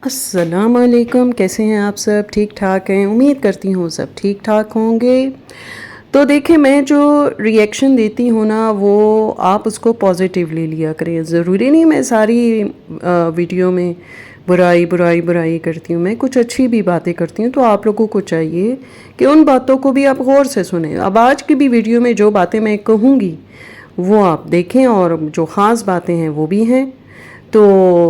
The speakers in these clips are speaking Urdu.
السلام علیکم، کیسے ہیں آپ سب؟ ٹھیک ٹھاک ہیں؟ امید کرتی ہوں سب ٹھیک ٹھاک ہوں گے۔ تو دیکھیں، میں جو ریئیکشن دیتی ہوں نا، وہ آپ اس کو پازیٹیولی لیا کریں۔ ضروری نہیں میں ساری ویڈیو میں برائی کرتی ہوں، میں کچھ اچھی بھی باتیں کرتی ہوں۔ تو آپ لوگوں کو چاہیے کہ ان باتوں کو بھی آپ غور سے سنیں۔ اب آج کی بھی ویڈیو میں جو باتیں میں کہوں گی وہ آپ دیکھیں، اور جو خاص باتیں ہیں وہ بھی ہیں۔ تو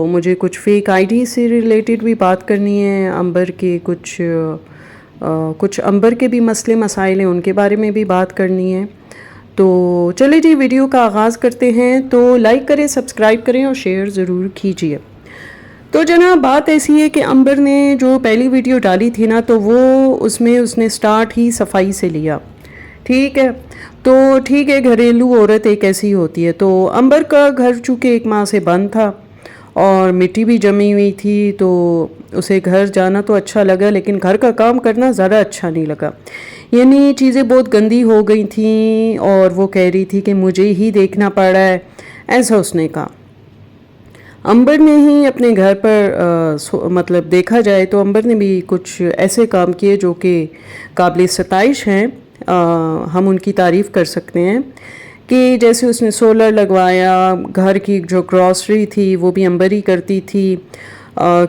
مجھے کچھ فیک آئی ڈی سے ریلیٹڈ بھی بات کرنی ہے، امبر کے کچھ امبر کے بھی مسئلے مسائل ہیں، ان کے بارے میں بھی بات کرنی ہے۔ تو چلے جی، ویڈیو کا آغاز کرتے ہیں۔ تو لائک کریں، سبسکرائب کریں اور شیئر ضرور کیجیے۔ تو جناب، بات ایسی ہے کہ امبر نے جو پہلی ویڈیو ڈالی تھی نا، تو وہ اس نے سٹارٹ ہی صفائی سے لیا۔ ٹھیک ہے، تو ٹھیک ہے، گھریلو عورت ایک ایسی ہوتی ہے۔ تو امبر کا گھر چونکہ ایک ماہ سے بند تھا اور مٹی بھی جمی ہوئی تھی، تو اسے گھر جانا تو اچھا لگا، لیکن گھر کا کام کرنا ذرا اچھا نہیں لگا۔ یعنی چیزیں بہت گندی ہو گئی تھیں، اور وہ کہہ رہی تھی کہ مجھے ہی دیکھنا پڑ رہا ہے، ایسا اس نے کہا۔ امبر نے ہی اپنے گھر پر مطلب دیکھا جائے تو امبر نے بھی کچھ ایسے کام کیے جو کہ قابل ستائش ہیں، ہم ان کی تعریف کر سکتے ہیں۔ کہ جیسے اس نے سولر لگوایا، گھر کی جو گروسری تھی وہ بھی امبر ہی کرتی تھی،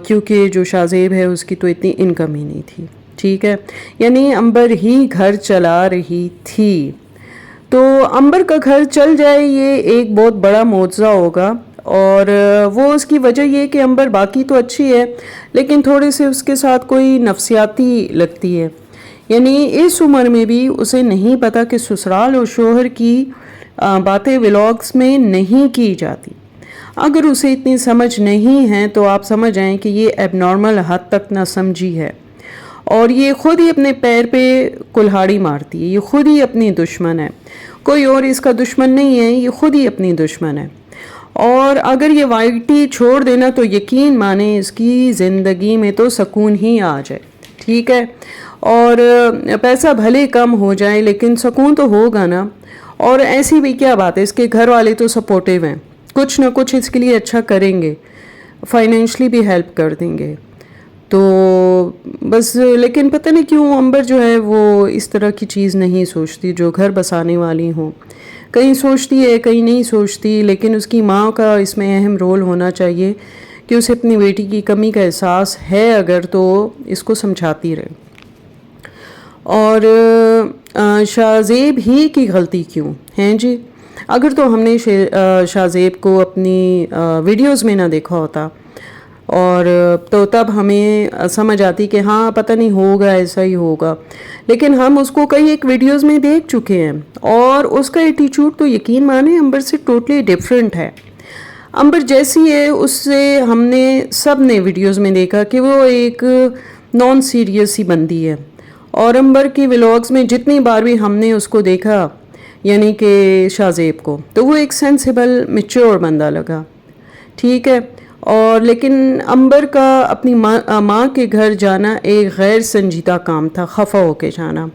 کیونکہ جو شاہ زیب ہے اس کی تو اتنی انکم ہی نہیں تھی۔ ٹھیک ہے، یعنی امبر ہی گھر چلا رہی تھی۔ تو امبر کا گھر چل جائے یہ ایک بہت بڑا معجزہ ہوگا، اور وہ اس کی وجہ یہ کہ امبر باقی تو اچھی ہے، لیکن تھوڑے سے اس کے ساتھ کوئی نفسیاتی لگتی ہے۔ یعنی اس عمر میں بھی اسے نہیں پتا کہ سسرال اور شوہر کی باتیں ولاگز میں نہیں کی جاتی۔ اگر اسے اتنی سمجھ نہیں ہے تو آپ سمجھ آئیں کہ یہ ایب نارمل حد تک نہ سمجھی ہے، اور یہ خود ہی اپنے پیر پہ کلہاڑی مارتی ہے۔ یہ خود ہی اپنی دشمن ہے، کوئی اور اس کا دشمن نہیں ہے، یہ خود ہی اپنی دشمن ہے۔ اور اگر یہ وائٹی چھوڑ دینا تو یقین مانیں اس کی زندگی میں تو سکون ہی آ جائے۔ ٹھیک ہے، اور پیسہ بھلے کم ہو جائے لیکن سکون تو ہوگا نا۔ اور ایسی بھی کیا بات ہے، اس کے گھر والے تو سپورٹیو ہیں، کچھ نہ کچھ اس کے لیے اچھا کریں گے، فائنینشلی بھی ہیلپ کر دیں گے۔ تو بس، لیکن پتہ نہیں کیوں امبر جو ہے وہ اس طرح کی چیز نہیں سوچتی جو گھر بسانے والی ہوں۔ کہیں سوچتی ہے، کہیں نہیں سوچتی، لیکن اس کی ماں کا اس میں اہم رول ہونا چاہیے کہ اسے اپنی بیٹی کی کمی کا احساس ہے اگر تو اس کو سمجھاتی رہے۔ اور شاہ زیب ہی کی غلطی کیوں ہیں جی؟ اگر تو ہم نے شاہ زیب کو اپنی ویڈیوز میں نہ دیکھا ہوتا، اور تو تب ہمیں سمجھ آتی کہ ہاں پتہ نہیں ہوگا، ایسا ہی ہوگا، لیکن ہم اس کو کئی ایک ویڈیوز میں دیکھ چکے ہیں، اور اس کا ایٹیچیوڈ تو یقین مانیں امبر سے ٹوٹلی ڈیفرنٹ ہے۔ امبر جیسی ہے اس سے ہم نے سب نے ویڈیوز میں دیکھا کہ وہ ایک نان سیریس ہی بندی ہے، اور امبر کی ولاگز میں جتنی بار بھی ہم نے اس کو دیکھا، یعنی کہ شاہ زیب کو، تو وہ ایک سینسیبل میچور بندہ لگا۔ ٹھیک ہے، اور لیکن امبر کا اپنی ماں کے گھر جانا ایک غیر سنجیدہ کام تھا، خفا ہو کے جانا۔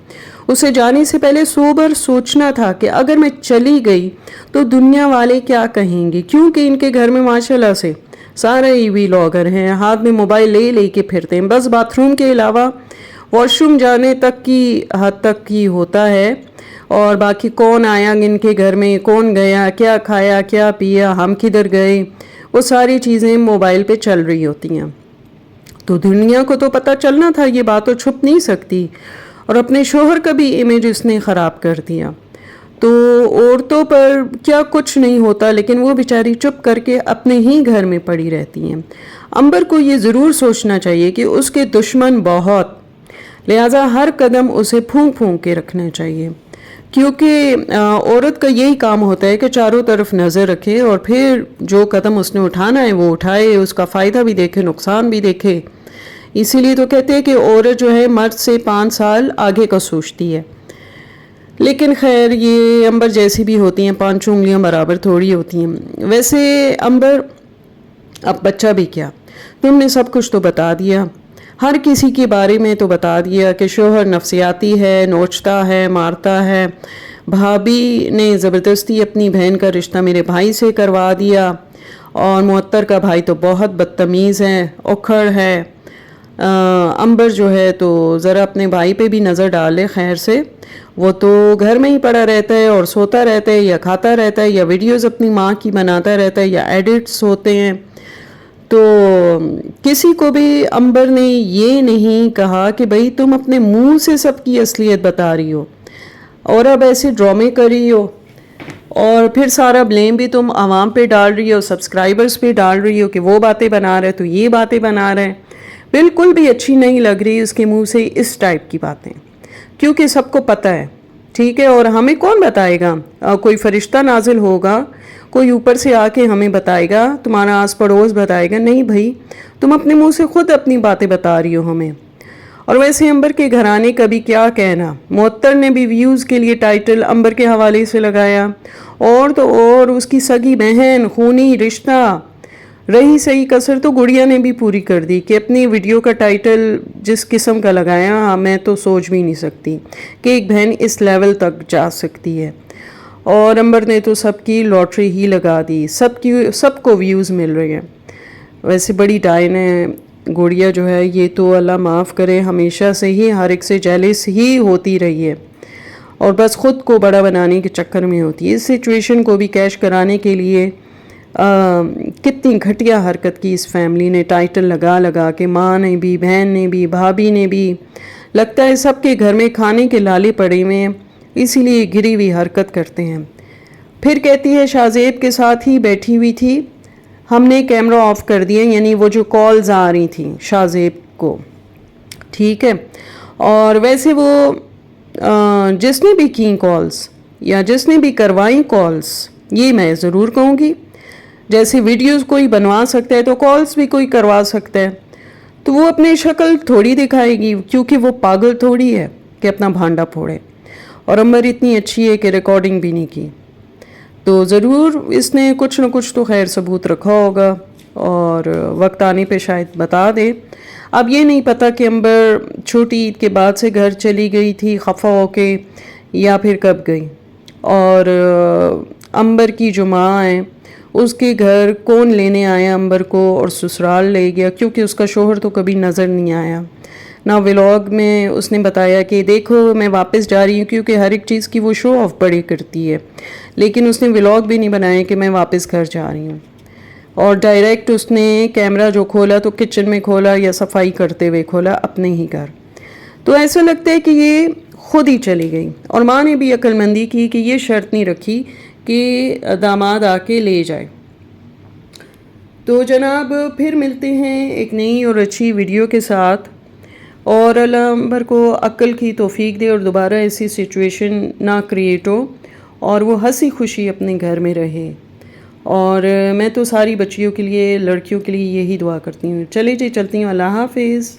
اسے جانے سے پہلے سوبر سوچنا تھا کہ اگر میں چلی گئی تو دنیا والے کیا کہیں گے، کیونکہ ان کے گھر میں ماشاءاللہ سے سارے ای وی لاگر ہیں، ہاتھ میں موبائل لے کے پھرتے ہیں، بس باتھ روم کے علاوہ واش روم جانے تک کی حد تک ہی ہوتا ہے، اور باقی کون آیا ان کے گھر میں، کون گیا، کیا کھایا، کیا پیا، ہم کدھر گئے، وہ ساری چیزیں موبائل پہ چل رہی ہوتی ہیں۔ تو دنیا کو تو پتہ چلنا تھا، یہ بات تو چھپ نہیں سکتی، اور اپنے شوہر کا بھی امیج اس نے خراب کر دیا۔ تو عورتوں پر کیا کچھ نہیں ہوتا، لیکن وہ بیچاری چپ کر کے اپنے ہی گھر میں پڑی رہتی ہیں۔ امبر کو یہ ضرور سوچنا چاہیے کہ اس کے دشمن بہت، لہٰذا ہر قدم اسے پھونک کے رکھنا چاہیے، کیونکہ عورت کا یہی کام ہوتا ہے کہ چاروں طرف نظر رکھے، اور پھر جو قدم اس نے اٹھانا ہے وہ اٹھائے، اس کا فائدہ بھی دیکھے، نقصان بھی دیکھے۔ اسی لیے تو کہتے ہیں کہ عورت جو ہے مرد سے 5 سال آگے کا سوچتی ہے۔ لیکن خیر، یہ امبر جیسی بھی ہوتی ہیں، 5 انگلیاں برابر تھوڑی ہوتی ہیں۔ ویسے امبر، اب بچہ بھی کیا، تم نے سب کچھ تو بتا دیا، ہر کسی کے بارے میں تو بتا دیا کہ شوہر نفسیاتی ہے، نوچتا ہے، مارتا ہے، بھابھی نے زبردستی اپنی بہن کا رشتہ میرے بھائی سے کروا دیا، اور معطر کا بھائی تو بہت بدتمیز ہے، اکھڑ ہے۔ عنبر جو ہے تو ذرا اپنے بھائی پہ بھی نظر ڈالے خیر سے، وہ تو گھر میں ہی پڑا رہتا ہے اور سوتا رہتا ہے یا کھاتا رہتا ہے یا ویڈیوز اپنی ماں کی بناتا رہتا ہے یا ایڈٹس ہوتے ہیں۔ تو کسی کو بھی عنبر نے یہ نہیں کہا کہ بھئی تم اپنے منہ سے سب کی اصلیت بتا رہی ہو اور اب ایسے ڈرامے کر رہی ہو، اور پھر سارا بلیم بھی تم عوام پہ ڈال رہی ہو، سبسکرائبرز پہ ڈال رہی ہو کہ وہ باتیں بنا رہے تو یہ باتیں بنا رہے ہیں۔ بالکل بھی اچھی نہیں لگ رہی اس کے منہ سے اس ٹائپ کی باتیں، کیونکہ سب کو پتہ ہے، ٹھیک ہے؟ اور ہمیں کون بتائے گا؟ کوئی فرشتہ نازل ہوگا، کوئی اوپر سے آ کے ہمیں بتائے گا، تمہارا آس پڑوس بتائے گا؟ نہیں بھائی، تم اپنے منہ سے خود اپنی باتیں بتا رہی ہو ہمیں۔ اور ویسے عنبر کے گھرانے کا بھی کیا کہنا، معطر نے بھی ویوز کے لیے ٹائٹل عنبر کے حوالے سے لگایا، اور تو اور اس کی سگی بہن، خونی رشتہ رہی صحیح کسر تو گڑیا نے بھی پوری کر دی کہ اپنی ویڈیو کا ٹائٹل جس قسم کا لگایا، میں تو سوچ بھی نہیں سکتی کہ ایک بہن اس لیول تک جا سکتی ہے۔ اور عنبر نے تو سب کی لاٹری ہی لگا دی، سب کو ویوز مل رہے ہیں۔ ویسے بڑی ڈائن ہے گڑیا جو ہے، یہ تو اللہ معاف کرے ہمیشہ سے ہی ہر ایک سے جیلس ہی ہوتی رہی ہے اور بس خود کو بڑا بنانے کے چکر میں ہوتی ہے۔ اس سچویشن کو بھی کیش کرانے کے لیے کتنی گھٹیا حرکت کی اس فیملی نے، ٹائٹل لگا لگا کے، ماں نے بھی، بہن نے بھی، بھابھی نے بھی۔ لگتا ہے سب کے گھر میں کھانے کے لالے پڑے ہوئے ہیں، اسی لیے گری ہوئی حرکت کرتے ہیں۔ پھر کہتی ہے شاہ زیب کے ساتھ ہی بیٹھی ہوئی تھی، ہم نے کیمرہ آف کر دیا، یعنی وہ جو کالز آ رہی تھیں شاہ زیب کو، ٹھیک ہے؟ اور ویسے وہ جس نے بھی کی کالز یا جس نے بھی کروائی کالز، یہ میں ضرور کہوں گی، جیسے ویڈیوز کوئی بنوا سکتا ہے تو کالز بھی کوئی کروا سکتا ہے، تو وہ اپنی شکل تھوڑی دکھائے گی، کیونکہ وہ پاگل تھوڑی ہے کہ اپنا بھانڈا پھوڑے۔ اور عنبر اتنی اچھی ہے کہ ریکارڈنگ بھی نہیں کی، تو ضرور اس نے کچھ نہ کچھ تو خیر ثبوت رکھا ہوگا اور وقت آنے پہ شاید بتا دے۔ اب یہ نہیں پتہ کہ عنبر چھوٹی عید کے بعد سے گھر چلی گئی تھی خفا ہو کے یا پھر کب گئی، اور عنبر کی جو ماں ہے اس کے گھر کون لینے آیا عنبر کو اور سسرال لے گیا، کیونکہ اس کا شوہر تو کبھی نظر نہیں آیا نہ ولاگ میں اس نے بتایا کہ دیکھو میں واپس جا رہی ہوں، کیونکہ ہر ایک چیز کی وہ شو آف بڑی کرتی ہے، لیکن اس نے ولاگ بھی نہیں بنایا کہ میں واپس گھر جا رہی ہوں۔ اور ڈائریکٹ اس نے کیمرہ جو کھولا تو کچن میں کھولا یا صفائی کرتے ہوئے کھولا اپنے ہی گھر، تو ایسا لگتا ہے کہ یہ خود ہی چلی گئی۔ اور ماں نے بھی عقل مندی کی کہ یہ شرط نہیں رکھی کہ داماد آ کے لے جائے۔ تو جناب پھر ملتے ہیں ایک نئی اور اچھی ویڈیو کے ساتھ، اور اللہ عنبر کو عقل کی توفیق دے اور دوبارہ ایسی سچویشن نہ کریٹ ہو اور وہ ہنسی خوشی اپنے گھر میں رہے۔ اور میں تو ساری بچیوں کے لیے، لڑکیوں کے لیے یہی دعا کرتی ہوں۔ چلے جی چلتی ہوں، اللہ حافظ۔